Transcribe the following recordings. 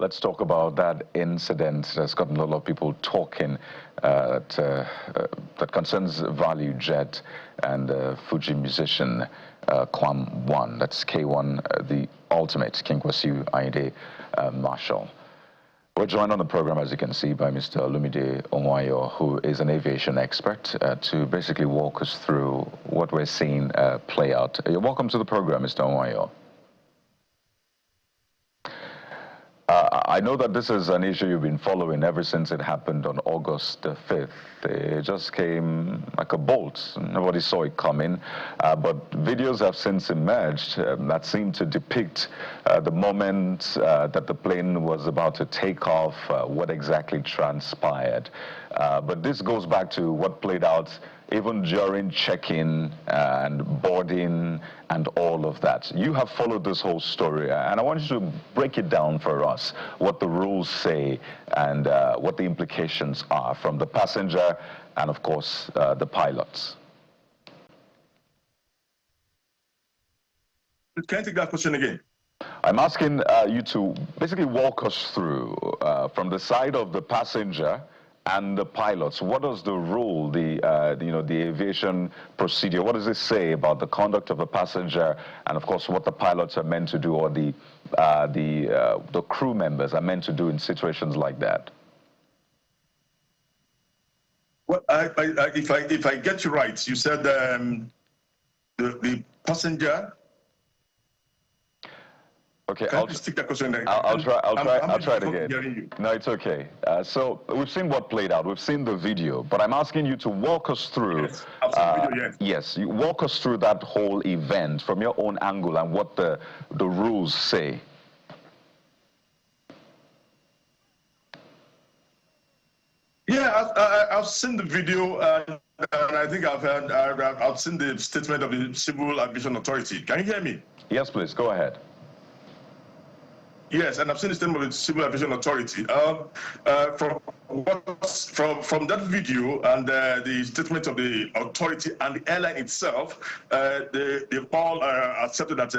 Let's talk about that incident that's gotten a lot of people talking that concerns Valuejet and Fuji musician KWAM1. That's K1, the ultimate, King Kwasi Ayinde Marshall. We're joined on the program, as you can see, by Mr. Olumide Onwayo, who is an aviation expert, to basically walk us through what we're seeing play out. Welcome to the program, Mr. Onwayo. I know that this is an issue you've been following ever since it happened on August the 5th. It just came like a bolt. Nobody saw it coming. But videos have since emerged that seem to depict the moment that the plane was about to take off, what exactly transpired. But this goes back to what played out even during check-in and boarding and all of that. You have followed this whole story, and I want you to break it down for us, what the rules say and what the implications are from the passenger and, of course, the pilots. Can I take that question again? I'm asking you to basically walk us through from the side of the passenger and the pilots. What is the rule, the aviation procedure? What does it say about the conduct of a passenger, and of course what the pilots are meant to do, or the crew members are meant to do in situations like that? Well, if I get you right, you said the passenger. Okay, I'll try it again. No, it's okay. So we've seen what played out. We've seen the video, but I'm asking you to walk us through. Yes, I've seen the video, yes. Yes, you walk us through that whole event from your own angle and what the rules say. Yeah, I've seen the video, and I think I've seen the statement of the Civil Aviation Authority. Can you hear me? Yes, please, go ahead. Yes, and I've seen the statement of the Civil Aviation Authority. From that video and the statement of the authority and the airline itself, they all accepted that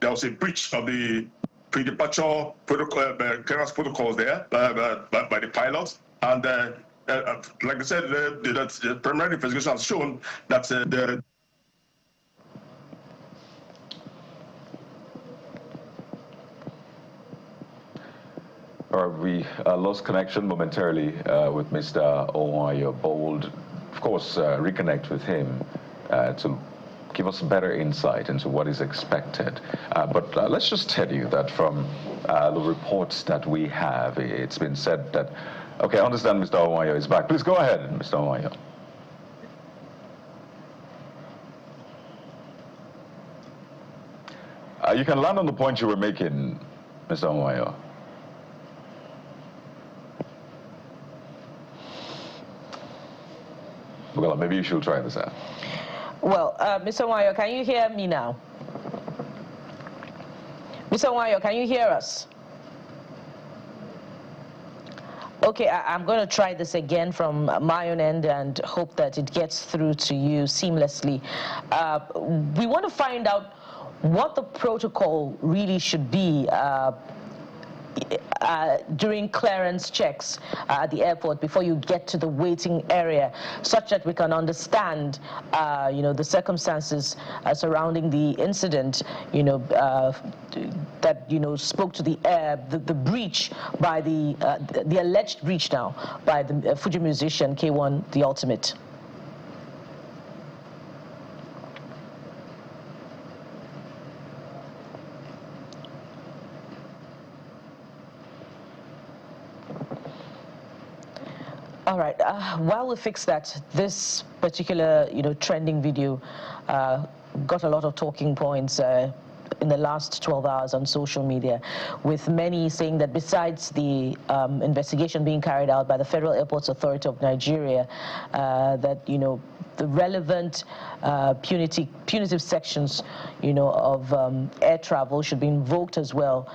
there was a breach of the pre-departure clearance protocols there by the pilots. And like I said, the preliminary investigation has shown that the We lost connection momentarily with Mr. Onwayo, but we'll, of course, reconnect with him to give us better insight into what is expected. But let's just tell you that from the reports that we have, it's been said that, okay, I understand Mr. Onwayo is back. Please go ahead, Mr. Onwayo. You can land on the point you were making, Mr. Onwayo. Well, maybe you should try this out. Well, Mr. Onwayo, can you hear me now? Mr. Onwayo, can you hear us? Okay, I'm going to try this again from my own end and hope that it gets through to you seamlessly. We want to find out what the protocol really should be during clearance checks at the airport before you get to the waiting area, such that we can understand, the circumstances surrounding the incident, that spoke to the breach by the alleged breach now by the Fuji musician K1, the ultimate. All right. While we fix that, this particular, trending video got a lot of talking points in the last 12 hours on social media, with many saying that besides the investigation being carried out by the Federal Airports Authority of Nigeria, that, the relevant punitive sections, of air travel should be invoked as well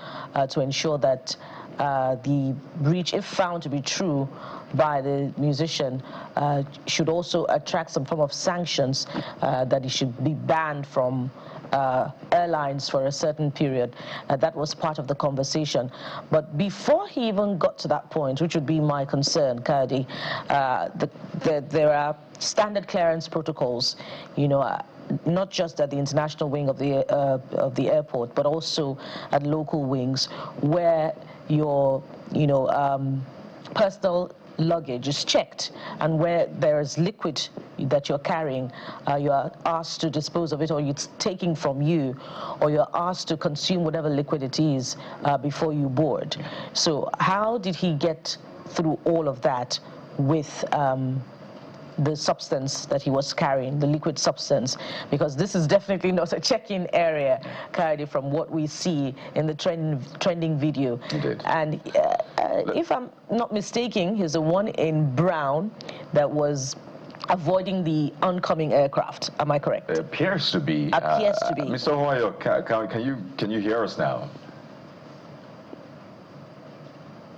to ensure that the breach, if found to be true by the musician, should also attract some form of sanctions, that he should be banned from airlines for a certain period. That was part of the conversation. But before he even got to that point, which would be my concern, Kadi, there are standard clearance protocols, you know, not just at the international wing of the airport, but also at local wings, where your, you know, personal luggage is checked, and where there is liquid that you're carrying, you are asked to dispose of it, or it's taking from you, or you're asked to consume whatever liquid it is before you board. So how did he get through all of that with the substance that he was carrying, the liquid substance? Because this is definitely not a check-in area, Kadi, from what we see in the trending video. Indeed. And if I'm not mistaken, he's the one in brown that was avoiding the oncoming aircraft. Am I correct? It appears to be. Appears to be. Mr. Huayo, can you hear us now?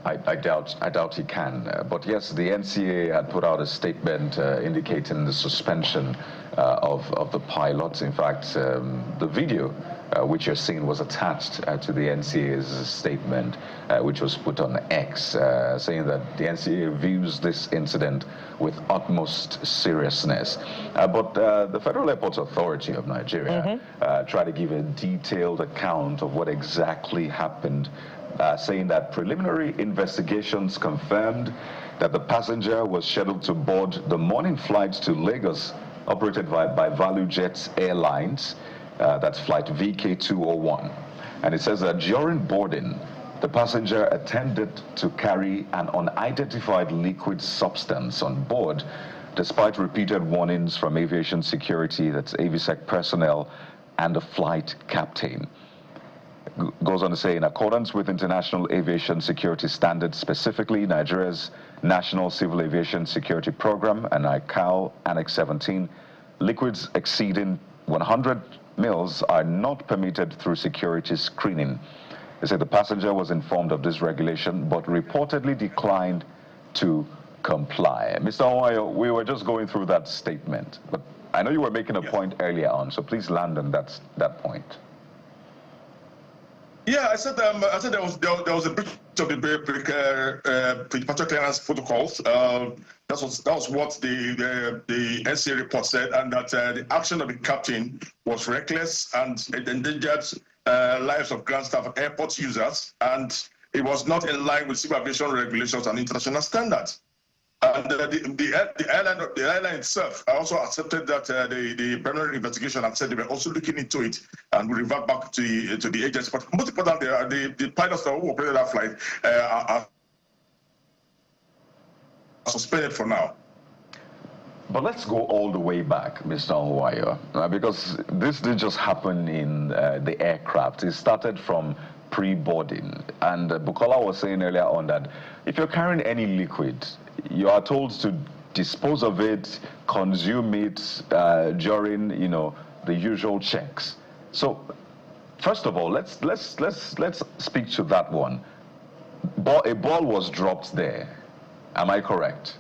I doubt he can. But yes, the NCA had put out a statement indicating the suspension of the pilots. In fact, the video which you're seeing was attached to the NCA's statement, which was put on X, saying that the NCA views this incident with utmost seriousness. But the Federal Airports Authority of Nigeria tried to give a detailed account of what exactly happened, saying that preliminary investigations confirmed that the passenger was scheduled to board the morning flight to Lagos, operated by Valuejet Airlines. That's flight VK201. And it says that during boarding, the passenger attempted to carry an unidentified liquid substance on board, despite repeated warnings from aviation security, that's Aviation personnel, and the flight captain. Goes on to say, in accordance with international aviation security standards, specifically Nigeria's National Civil Aviation Security Program and ICAO Annex 17, liquids exceeding 100 mils are not permitted through security screening. They say the passenger was informed of this regulation, but reportedly declined to comply. Mr. Huayo, we were just going through that statement, but I know you were making a point earlier on, so please land on that point. Yeah, I said there was a breach of the pre-departure clearance protocols. That was what the NCA report said, and that the action of the captain was reckless and it endangered lives of ground staff and airport users, and it was not in line with civil aviation regulations and international standards. And the airline itself also accepted that the preliminary investigation and said they were also looking into it and will revert back to the agency. But most importantly, the pilots who operated that flight are suspended for now. But let's go all the way back, Mr. Huayo, because this didn't just happen in the aircraft. It started from pre-boarding. And Bukola was saying earlier on that if you're carrying any liquid, you are told to dispose of it, consume it during, you know, the usual checks. So, first of all, let's speak to that one. A ball was dropped there. Am I correct?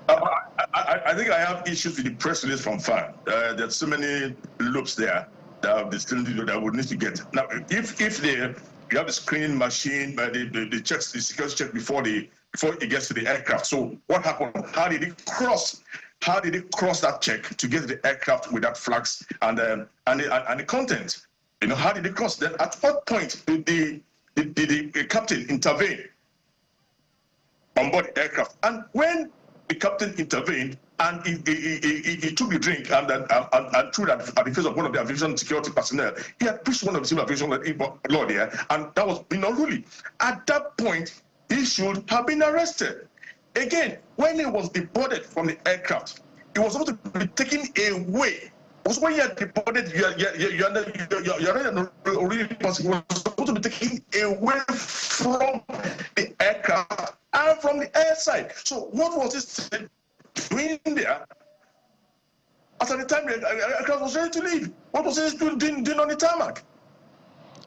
I think I have issues with the press release from FAN. There's so many loops there that that would need to get. Now, if you have the screening machine, the checks, the security check before it gets to the aircraft. So what happened? How did it cross that check to get to the aircraft with that flags and the content? You know, how did it cross? Then at what point did the captain intervene on board the aircraft? And when the captain intervened and he took the drink and threw that at the face of one of the aviation security personnel, he had pushed one of the civil aviation law there, and that was unruly. At that point, he should have been arrested. Again, when he was deported from the aircraft, he was supposed to be taken away. Because when you are deported, you're already possible. You're supposed to be taken away from the aircraft and from the airside. So what was this doing there? At the time the aircraft was ready to leave, what was he doing on the tarmac?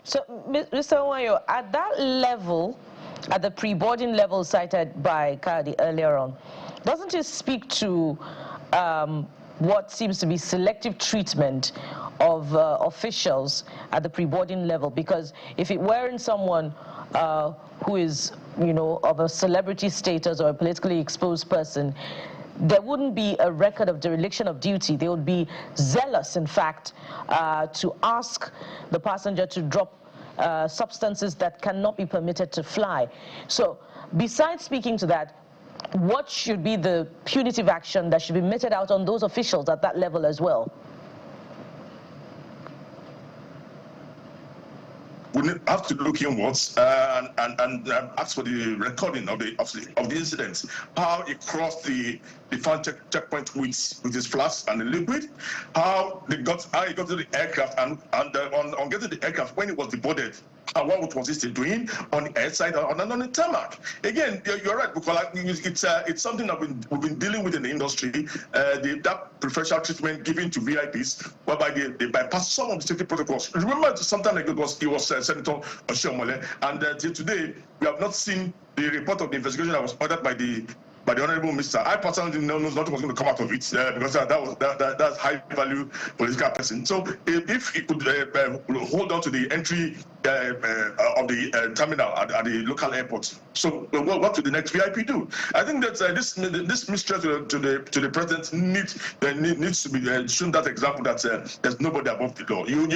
So, Mr. Huayo, at that level, at the pre-boarding level cited by Kadi earlier on, doesn't it speak to what seems to be selective treatment of officials at the pre-boarding level, because if it weren't someone who is, you know, of a celebrity status or a politically exposed person, there wouldn't be a record of dereliction of duty. They would be zealous, in fact, to ask the passenger to drop substances that cannot be permitted to fly. So besides speaking to that, what should be the punitive action that should be meted out on those officials at that level as well? We have to look inwards and ask for the recording of the incident, how he crossed the fan checkpoint with his flask and the liquid, how he got to the aircraft, and on getting the aircraft, when it was deboarded, what was he still doing on the airside or on the tarmac? Again, you're right, because it's something that we've been dealing with in the industry, that preferential treatment given to VIPs, whereby they bypass some of the safety protocols. Remember, sometime ago it was Senator Oshiomhole, and till today we have not seen the report of the investigation that was ordered by the Honorable Minister. I personally didn't know nothing was going to come out of it because that's high-value political person. So if he could hold on to the entry of the terminal at the local airport, so what will the next VIP do? I think that this mistrust to the president needs to be shown that example that there's nobody above the law. You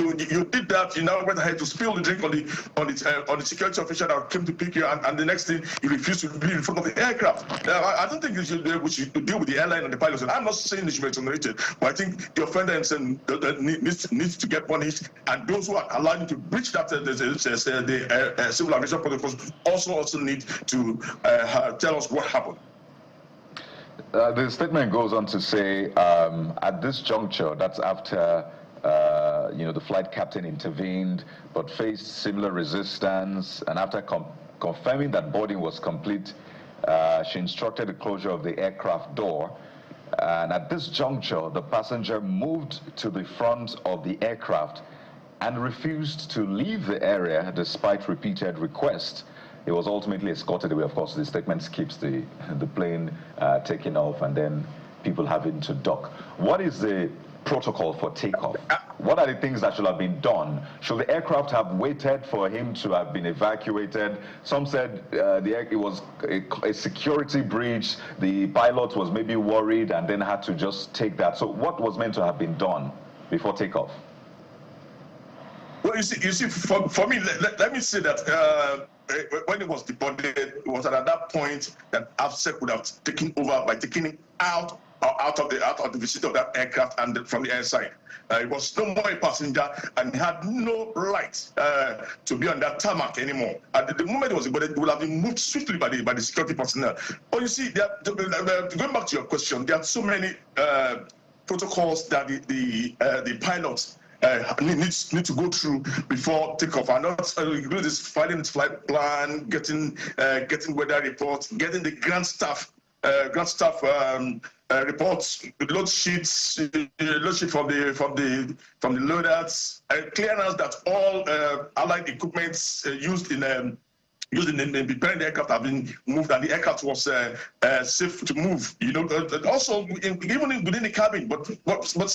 did that. You now went ahead to spill the drink on the security official that came to pick you, and the next thing you refuse to leave in front of the aircraft. I don't think we should deal with the airline and the pilots. And I'm not saying they should be exonerated, but I think the offender needs to get punished, and those who are allowing to breach that the civil aviation protocols also need to tell us what happened. The statement goes on to say, at this juncture, that's after the flight captain intervened, but faced similar resistance, and after confirming that boarding was complete, she instructed the closure of the aircraft door. And at this juncture, the passenger moved to the front of the aircraft and refused to leave the area despite repeated requests. He was ultimately escorted away. Of course, the statement skips the plane taking off and then people having to dock. What is the protocol for takeoff? What are the things that should have been done? Should the aircraft have waited for him to have been evacuated? Some said it was a security breach. The pilot was maybe worried and then had to just take that. So what was meant to have been done before takeoff? Well, you see, for me, let me say that when it was deboarded, it was at that point that AFSEC would have taken over by taking him out of the vicinity of that aircraft and from the air side. It was no more a passenger and had no right to be on that tarmac anymore. At the moment it was deboarded, it would have been moved swiftly by the security personnel. But you see, going back to your question, there are so many protocols that the pilots need to go through before takeoff, and not include this filing its flight plan, getting weather reports, getting the ground staff reports, load sheets from the loaders, clearance that all allied equipments used in preparing the aircraft have been moved, and the aircraft was safe to move. Also even within the cabin, but since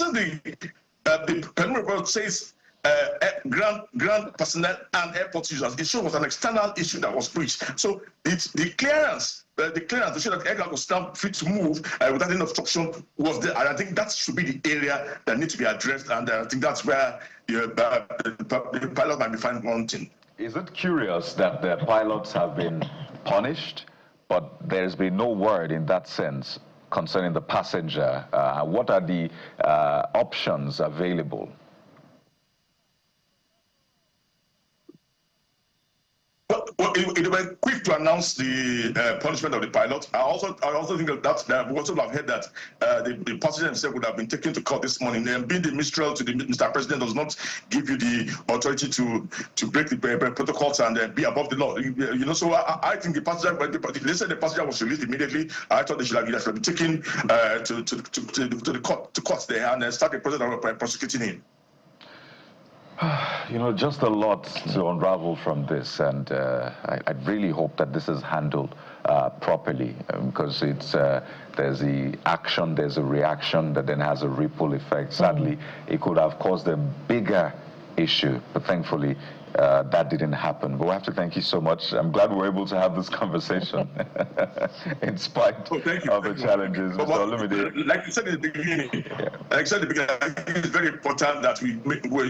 the Penal report says ground personnel and airport users, it shows was an external issue that was breached. So it's the clearance to show that the aircraft was now free to move without any obstruction was there. And I think that should be the area that needs to be addressed, and I think that's where the pilot might be finding one thing. Is it curious that the pilots have been punished, but there's been no word in that sense concerning the passenger? What are the options available? Well, it was quick to announce the punishment of the pilot. I also think that we also have heard that the passenger himself would have been taken to court this morning. And being the mistral to the Mr. President does not give you the authority to break the protocols and be above the law. So I think the passenger, they said the passenger was released immediately. I thought they should have been taken to the court there and start the process of prosecuting him. You know, just a lot to unravel from this, and I really hope that this is handled properly, because there's the action, there's a reaction that then has a ripple effect. Sadly, it could have caused a bigger issue, but thankfully that didn't happen. But we have to thank you so much. I'm glad we were able to have this conversation in spite of the challenges. But like you said in the beginning, I think it's very important that we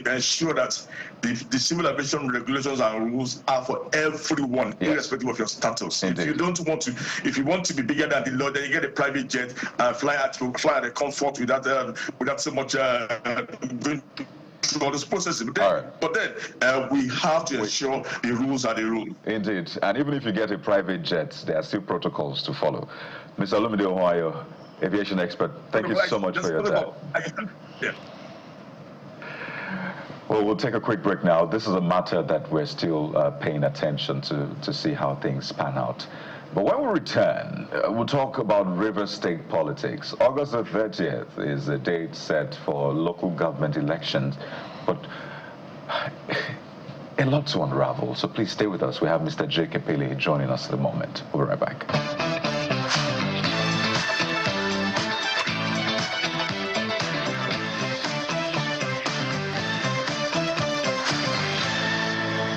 ensure that the civil aviation regulations and rules are for everyone, irrespective of your status. Indeed. If you want to be bigger than the law, then you get a private jet and fly at the comfort without so much going through all this processes. But then we have to ensure the rules are the rules. Indeed. And even if you get a private jet, there are still protocols to follow. Mr. Olumide Ohio, aviation expert, thank you so much for your time. Well, we'll take a quick break now. This is a matter that we're still paying attention to see how things pan out. But when we return, we'll talk about River State politics. August the 30th is the date set for local government elections, but a lot to unravel. So please stay with us. We have Mr. J. Kepele joining us at the moment. We'll be right back.